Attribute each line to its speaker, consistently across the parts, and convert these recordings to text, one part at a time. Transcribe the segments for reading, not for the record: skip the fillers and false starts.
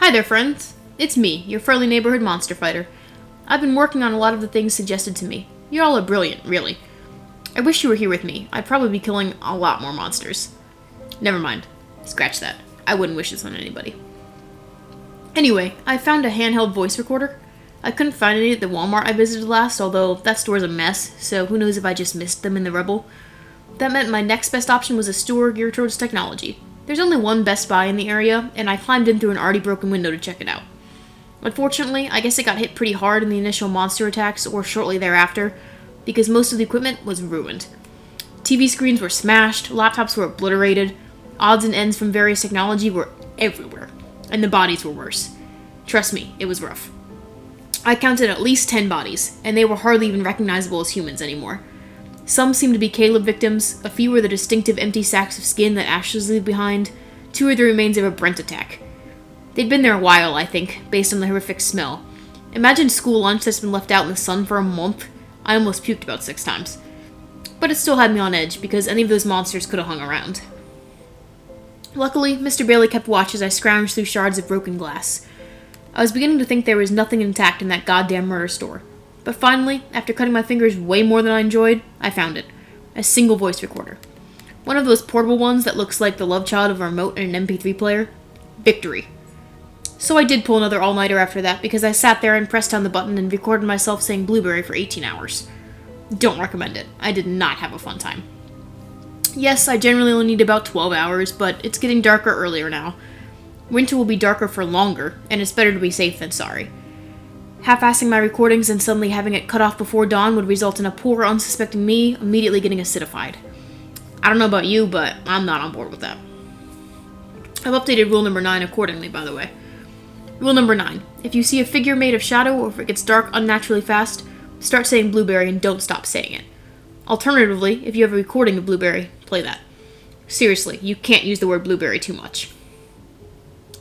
Speaker 1: Hi there, friends. It's me, your friendly neighborhood monster fighter. I've been working on a lot of the things suggested to me. You all are brilliant, really. I wish you were here with me. I'd probably be killing a lot more monsters. Never mind. Scratch that. I wouldn't wish this on anybody. Anyway, I found a handheld voice recorder. I couldn't find any at the Walmart I visited last, although that store's a mess, so who knows if I just missed them in the rubble. That meant my next best option was a store geared towards technology. There's only one Best Buy in the area, and I climbed in through an already broken window to check it out. Unfortunately, I guess it got hit pretty hard in the initial monster attacks, or shortly thereafter, because most of the equipment was ruined. TV screens were smashed, laptops were obliterated, odds and ends from various technology were everywhere, and the bodies were worse. Trust me, it was rough. I counted at least 10 bodies, and they were hardly even recognizable as humans anymore. Some seemed to be Caleb victims, a few were the distinctive empty sacks of skin that ashes leave behind, 2 are the remains of a Brent attack. They'd been there a while, I think, based on the horrific smell. Imagine school lunch that's been left out in the sun for a month. I almost puked about 6 times. But it still had me on edge, because any of those monsters could have hung around. Luckily, Mr. Bailey kept watch as I scrounged through shards of broken glass. I was beginning to think there was nothing intact in that goddamn murder store. But finally, after cutting my fingers way more than I enjoyed, I found it. A single voice recorder. One of those portable ones that looks like the love child of a remote and an MP3 player. Victory. So I did pull another all-nighter after that, because I sat there and pressed down the button and recorded myself saying Blueberry for 18 hours. Don't recommend it. I did not have a fun time. Yes, I generally only need about 12 hours, but it's getting darker earlier now. Winter will be darker for longer, and it's better to be safe than sorry. Half-assing my recordings and suddenly having it cut off before dawn would result in a poor, unsuspecting me immediately getting acidified. I don't know about you, but I'm not on board with that. I've updated rule number 9 accordingly, by the way. Rule number 9. If you see a figure made of shadow, or if it gets dark unnaturally fast, start saying Blueberry and don't stop saying it. Alternatively, if you have a recording of Blueberry, play that. Seriously, you can't use the word Blueberry too much.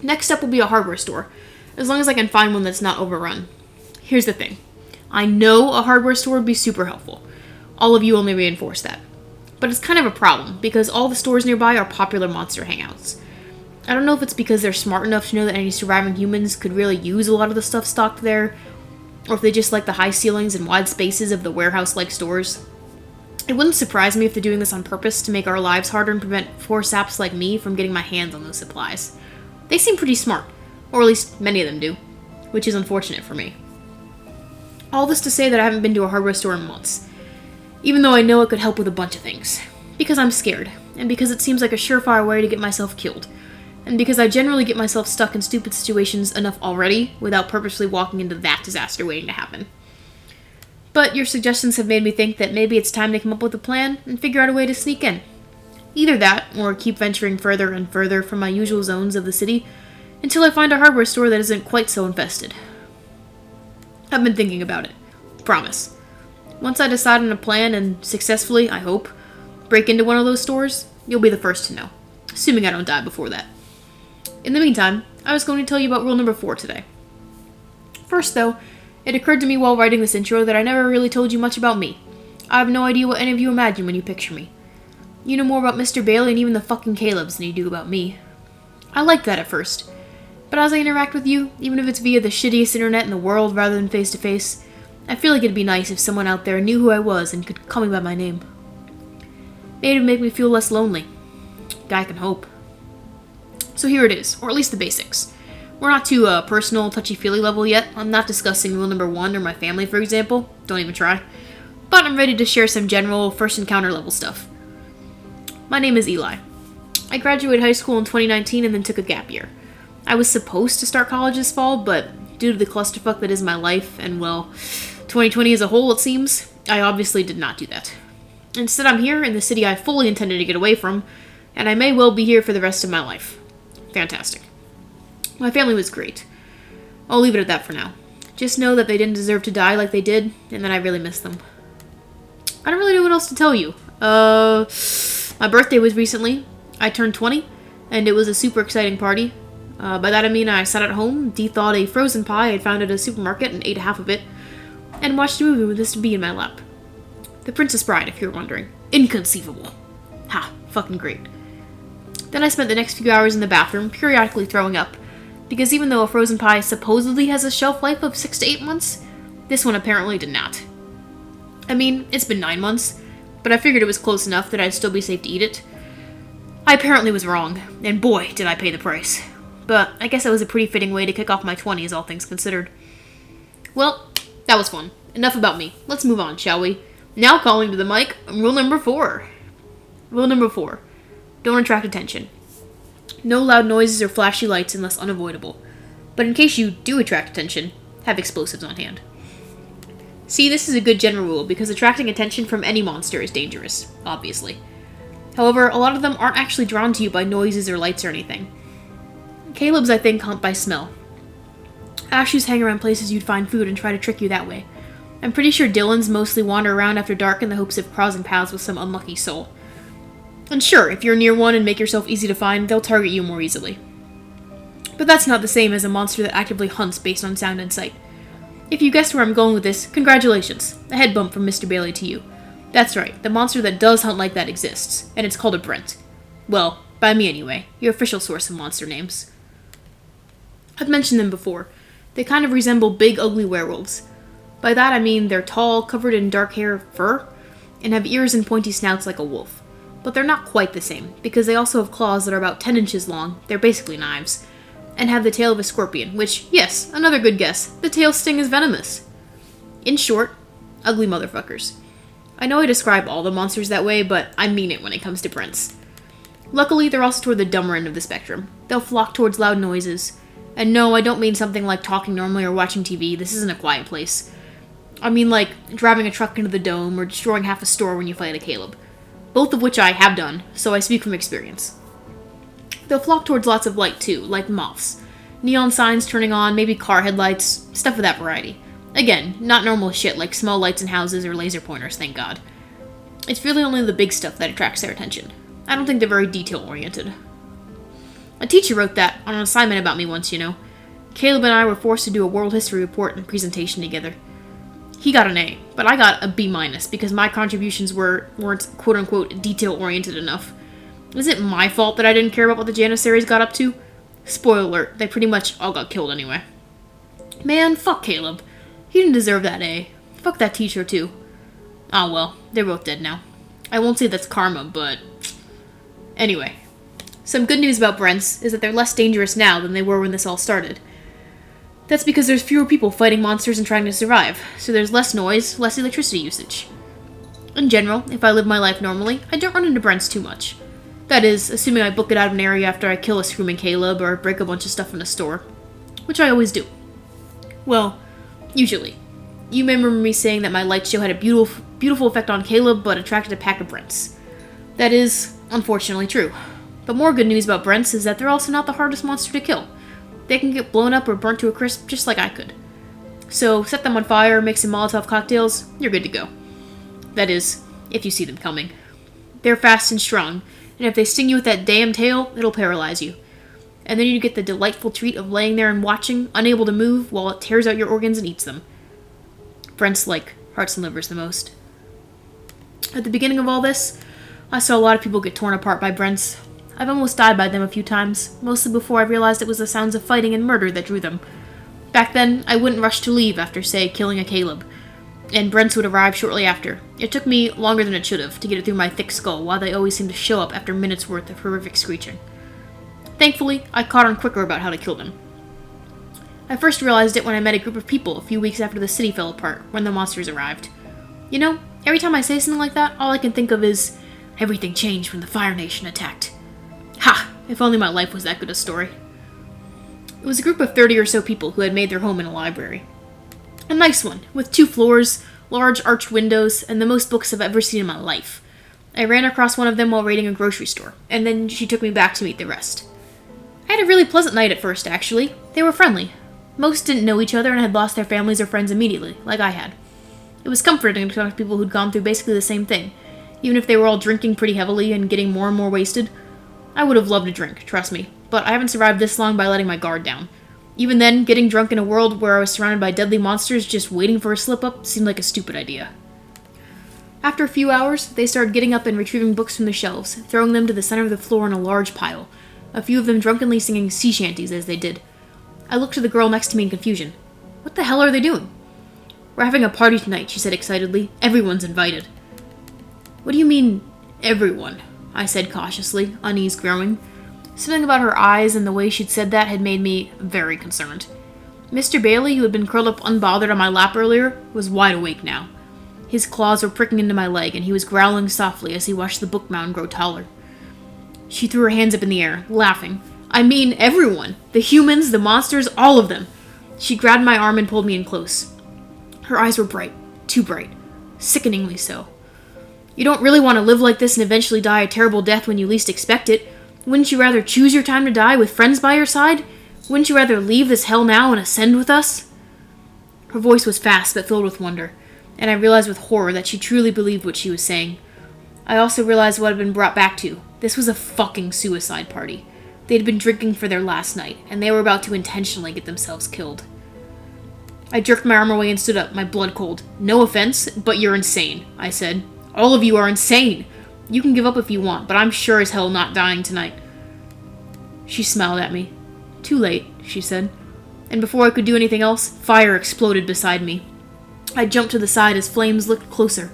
Speaker 1: Next up will be a hardware store, as long as I can find one that's not overrun. Here's the thing. I know a hardware store would be super helpful. All of you only reinforce that. But it's kind of a problem, because all the stores nearby are popular monster hangouts. I don't know if it's because they're smart enough to know that any surviving humans could really use a lot of the stuff stocked there, or if they just like the high ceilings and wide spaces of the warehouse-like stores. It wouldn't surprise me if they're doing this on purpose to make our lives harder and prevent poor saps like me from getting my hands on those supplies. They seem pretty smart, or at least many of them do, which is unfortunate for me. All this to say that I haven't been to a hardware store in months, even though I know it could help with a bunch of things. Because I'm scared, and because it seems like a surefire way to get myself killed, and because I generally get myself stuck in stupid situations enough already without purposely walking into that disaster waiting to happen. But your suggestions have made me think that maybe it's time to come up with a plan and figure out a way to sneak in. Either that, or keep venturing further and further from my usual zones of the city until I find a hardware store that isn't quite so infested. I've been thinking about it. Promise. Once I decide on a plan and successfully, I hope, break into one of those stores, you'll be the first to know. Assuming I don't die before that. In the meantime, I was going to tell you about rule number 4 today. First though, it occurred to me while writing this intro that I never really told you much about me. I have no idea what any of you imagine when you picture me. You know more about Mr. Bailey and even the fucking Calebs than you do about me. I liked that at first. But as I interact with you, even if it's via the shittiest internet in the world rather than face to face, I feel like it'd be nice if someone out there knew who I was and could call me by my name. Maybe it'd make me feel less lonely. Guy can hope. So here it is, or at least the basics. We're not to personal, touchy-feely level yet. I'm not discussing rule number 1 or my family, for example. Don't even try. But I'm ready to share some general first encounter level stuff. My name is Eli. I graduated high school in 2019 and then took a gap year. I was supposed to start college this fall, but due to the clusterfuck that is my life, and well, 2020 as a whole it seems, I obviously did not do that. Instead I'm here in the city I fully intended to get away from, and I may well be here for the rest of my life. Fantastic. My family was great. I'll leave it at that for now. Just know that they didn't deserve to die like they did, and that I really miss them. I don't really know what else to tell you. My birthday was recently. I turned 20, and it was a super exciting party. By that I mean I sat at home, de-thawed a frozen pie I'd found at a supermarket and ate half of it, and watched a movie with this bee in my lap. The Princess Bride, if you're wondering. Inconceivable. Ha, fucking great. Then I spent the next few hours in the bathroom, periodically throwing up, Because even though a frozen pie supposedly has a shelf life of 6 to 8 months, this one apparently did not. I mean, it's been 9 months, but I figured it was close enough that I'd still be safe to eat it. I apparently was wrong, and boy, did I pay the price. But I guess that was a pretty fitting way to kick off my 20s, all things considered. Well, that was fun. Enough about me. Let's move on, shall we? Now calling to the mic, rule number 4. Rule number 4. Don't attract attention. No loud noises or flashy lights unless unavoidable. But in case you do attract attention, have explosives on hand. See, this is a good general rule because attracting attention from any monster is dangerous, obviously. However, a lot of them aren't actually drawn to you by noises or lights or anything. Caleb's, I think, hunt by smell. Ashes hang around places you'd find food and try to trick you that way. I'm pretty sure Dylan's mostly wander around after dark in the hopes of crossing paths with some unlucky soul. And sure, if you're near one and make yourself easy to find, they'll target you more easily. But that's not the same as a monster that actively hunts based on sound and sight. If you guessed where I'm going with this, congratulations. A head bump from Mr. Bailey to you. That's right, the monster that does hunt like that exists, and it's called a Brent. Well, by me anyway, your official source of monster names. I've mentioned them before. They kind of resemble big, ugly werewolves. By that I mean they're tall, covered in dark hair fur, and have ears and pointy snouts like a wolf. But they're not quite the same, because they also have claws that are about 10 inches long, they're basically knives, and have the tail of a scorpion, which, yes, another good guess, the tail sting is venomous. In short, ugly motherfuckers. I know I describe all the monsters that way, but I mean it when it comes to Brents. Luckily, they're also toward the dumber end of the spectrum. They'll flock towards loud noises. And no, I don't mean something like talking normally or watching TV, this isn't a quiet place. I mean like driving a truck into the dome or destroying half a store when you fight a Caleb. Both of which I have done, so I speak from experience. They'll flock towards lots of light too, like moths. Neon signs turning on, maybe car headlights, stuff of that variety. Again, not normal shit like small lights in houses or laser pointers, thank God. It's really only the big stuff that attracts their attention. I don't think they're very detail-oriented. A teacher wrote that on an assignment about me once, you know. Caleb and I were forced to do a world history report and presentation together. He got an A, but I got a B- because my contributions weren't quote-unquote detail-oriented enough. Is it my fault that I didn't care about what the Janissaries got up to? Spoiler alert, they pretty much all got killed anyway. Man, fuck Caleb. He didn't deserve that A. Fuck that teacher too. Ah well, they're both dead now. I won't say that's karma, but... Anyway. Some good news about Brents is that they're less dangerous now than they were when this all started. That's because there's fewer people fighting monsters and trying to survive, so there's less noise, less electricity usage. In general, if I live my life normally, I don't run into Brents too much. That is, assuming I book it out of an area after I kill a screaming Caleb or break a bunch of stuff in a store. Which I always do. Well, usually. You may remember me saying that my light show had a beautiful effect on Caleb, but attracted a pack of Brents. That is, unfortunately, true. But more good news about Brents is that they're also not the hardest monster to kill. They can get blown up or burnt to a crisp just like I could. So, set them on fire, make some Molotov cocktails, you're good to go. That is, if you see them coming. They're fast and strong, and if they sting you with that damn tail, it'll paralyze you. And then you get the delightful treat of laying there and watching, unable to move, while it tears out your organs and eats them. Brents like hearts and livers the most. At the beginning of all this, I saw a lot of people get torn apart by Brents. I've almost died by them a few times, mostly before I realized it was the sounds of fighting and murder that drew them. Back then, I wouldn't rush to leave after, say, killing a Caleb, and Brents would arrive shortly after. It took me longer than it should have to get it through my thick skull, while they always seemed to show up after minutes worth of horrific screeching. Thankfully, I caught on quicker about how to kill them. I first realized it when I met a group of people a few weeks after the city fell apart, when the monsters arrived. You know, every time I say something like that, all I can think of is, everything changed when the Fire Nation attacked. Ha! If only my life was that good a story. It was a group of 30 or so people who had made their home in a library. A nice one, with 2 floors, large arched windows, and the most books I've ever seen in my life. I ran across one of them while raiding a grocery store, and then she took me back to meet the rest. I had a really pleasant night at first, actually. They were friendly. Most didn't know each other and had lost their families or friends immediately, like I had. It was comforting to talk to people who'd gone through basically the same thing, even if they were all drinking pretty heavily and getting more and more wasted. I would have loved a drink, trust me, but I haven't survived this long by letting my guard down. Even then, getting drunk in a world where I was surrounded by deadly monsters just waiting for a slip-up seemed like a stupid idea. After a few hours, they started getting up and retrieving books from the shelves, throwing them to the center of the floor in a large pile, a few of them drunkenly singing sea shanties as they did. I looked to the girl next to me in confusion. What the hell are they doing? We're having a party tonight, she said excitedly. Everyone's invited. What do you mean, everyone? I said cautiously, unease growing. Something about her eyes and the way she'd said that had made me very concerned. Mr. Bailey, who had been curled up unbothered on my lap earlier, was wide awake now. His claws were pricking into my leg, and he was growling softly as he watched the book mound grow taller. She threw her hands up in the air, laughing. I mean everyone. The humans, the monsters, all of them. She grabbed my arm and pulled me in close. Her eyes were bright. Too bright. Sickeningly so. You don't really want to live like this and eventually die a terrible death when you least expect it. Wouldn't you rather choose your time to die with friends by your side? Wouldn't you rather leave this hell now and ascend with us? Her voice was fast but filled with wonder, and I realized with horror that she truly believed what she was saying. I also realized what had been brought back to. This was a fucking suicide party. They'd been drinking for their last night, and they were about to intentionally get themselves killed. I jerked my arm away and stood up, my blood cold. No offense, but you're insane, I said. All of you are insane. You can give up if you want, but I'm sure as hell not dying tonight. She smiled at me. Too late, she said. And before I could do anything else, fire exploded beside me. I jumped to the side as flames looked closer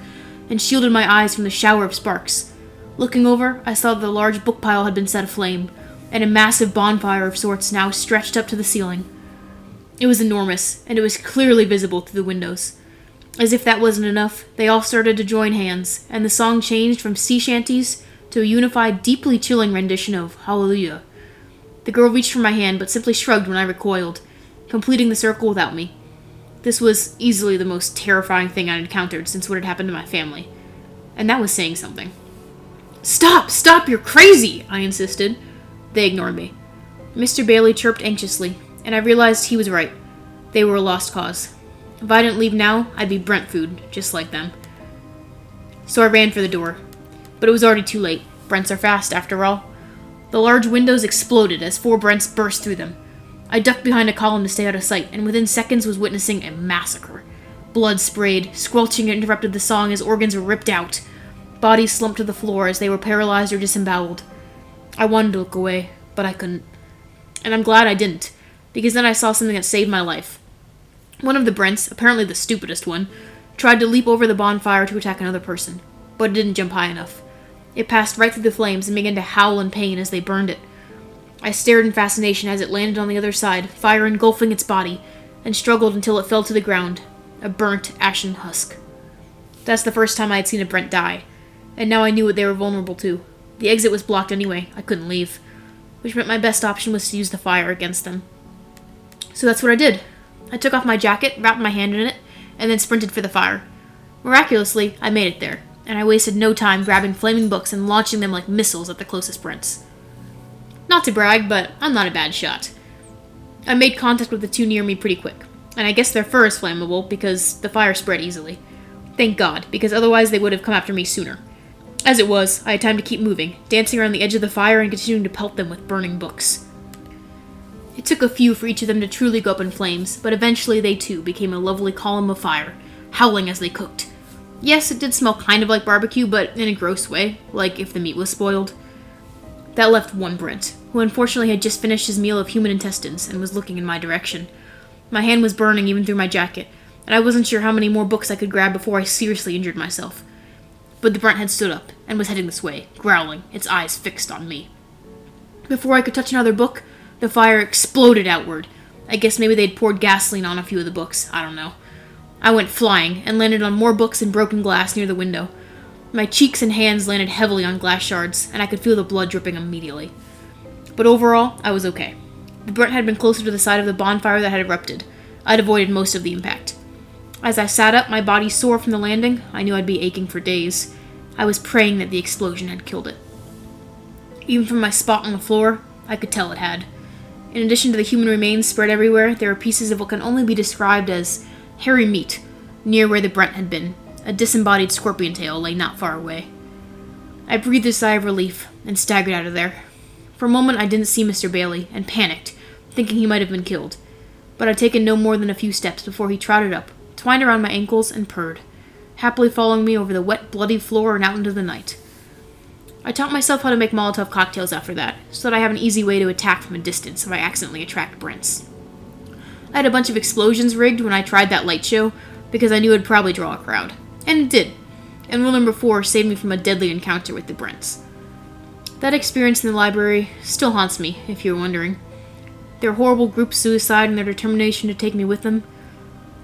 Speaker 1: and shielded my eyes from the shower of sparks. Looking over, I saw that the large book pile had been set aflame, and a massive bonfire of sorts now stretched up to the ceiling. It was enormous, and it was clearly visible through the windows. As if that wasn't enough, they all started to join hands, and the song changed from sea shanties to a unified, deeply chilling rendition of Hallelujah. The girl reached for my hand, but simply shrugged when I recoiled, completing the circle without me. This was easily the most terrifying thing I'd encountered since what had happened to my family. And that was saying something. Stop! Stop! You're crazy! I insisted. They ignored me. Mr. Bailey chirped anxiously, and I realized he was right. They were a lost cause. If I didn't leave now, I'd be Brent food, just like them. So I ran for the door. But it was already too late. Brents are fast, after all. The large windows exploded as 4 Brents burst through them. I ducked behind a column to stay out of sight, and within seconds was witnessing a massacre. Blood sprayed, squelching interrupted the song as organs were ripped out. Bodies slumped to the floor as they were paralyzed or disemboweled. I wanted to look away, but I couldn't. And I'm glad I didn't, because then I saw something that saved my life. One of the Brents, apparently the stupidest one, tried to leap over the bonfire to attack another person, but it didn't jump high enough. It passed right through the flames and began to howl in pain as they burned it. I stared in fascination as it landed on the other side, fire engulfing its body, and struggled until it fell to the ground, a burnt, ashen husk. That's the first time I had seen a Brent die, and now I knew what they were vulnerable to. The exit was blocked anyway, I couldn't leave, which meant my best option was to use the fire against them. So that's what I did. I took off my jacket, wrapped my hand in it, and then sprinted for the fire. Miraculously, I made it there, and I wasted no time grabbing flaming books and launching them like missiles at the closest Brents. Not to brag, but I'm not a bad shot. I made contact with the 2 near me pretty quick, and I guess their fur is flammable because the fire spread easily. Thank God, because otherwise they would have come after me sooner. As it was, I had time to keep moving, dancing around the edge of the fire and continuing to pelt them with burning books. It took a few for each of them to truly go up in flames, but eventually they too became a lovely column of fire, howling as they cooked. Yes, it did smell kind of like barbecue, but in a gross way, like if the meat was spoiled. That left 1 Brent, who unfortunately had just finished his meal of human intestines and was looking in my direction. My hand was burning even through my jacket, and I wasn't sure how many more books I could grab before I seriously injured myself. But the Brent had stood up and was heading this way, growling, its eyes fixed on me. Before I could touch another book, the fire exploded outward. I guess maybe they'd poured gasoline on a few of the books, I don't know. I went flying and landed on more books and broken glass near the window. My cheeks and hands landed heavily on glass shards, and I could feel the blood dripping immediately. But overall, I was okay. The Brent had been closer to the side of the bonfire that had erupted. I'd avoided most of the impact. As I sat up, my body sore from the landing, I knew I'd be aching for days. I was praying that the explosion had killed it. Even from my spot on the floor, I could tell it had. In addition to the human remains spread everywhere, there were pieces of what can only be described as hairy meat, near where the Brent had been. A disembodied scorpion tail lay not far away. I breathed a sigh of relief and staggered out of there. For a moment I didn't see Mr. Bailey, and panicked, thinking he might have been killed. But I'd taken no more than a few steps before he trotted up, twined around my ankles, and purred, happily following me over the wet, bloody floor and out into the night. I taught myself how to make Molotov cocktails after that, so that I have an easy way to attack from a distance if I accidentally attract Brents. I had a bunch of explosions rigged when I tried that light show, because I knew it'd probably draw a crowd. And it did. And rule number 4 saved me from a deadly encounter with the Brents. That experience in the library still haunts me, if you're wondering. Their horrible group suicide and their determination to take me with them.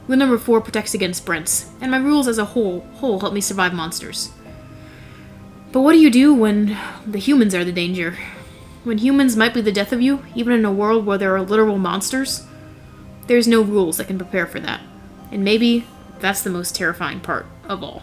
Speaker 1: Rule number 4 protects against Brents, and my rules as a whole help me survive monsters. But what do you do when the humans are the danger? When humans might be the death of you, even in a world where there are literal monsters? There's no rules that can prepare for that. And maybe that's the most terrifying part of all.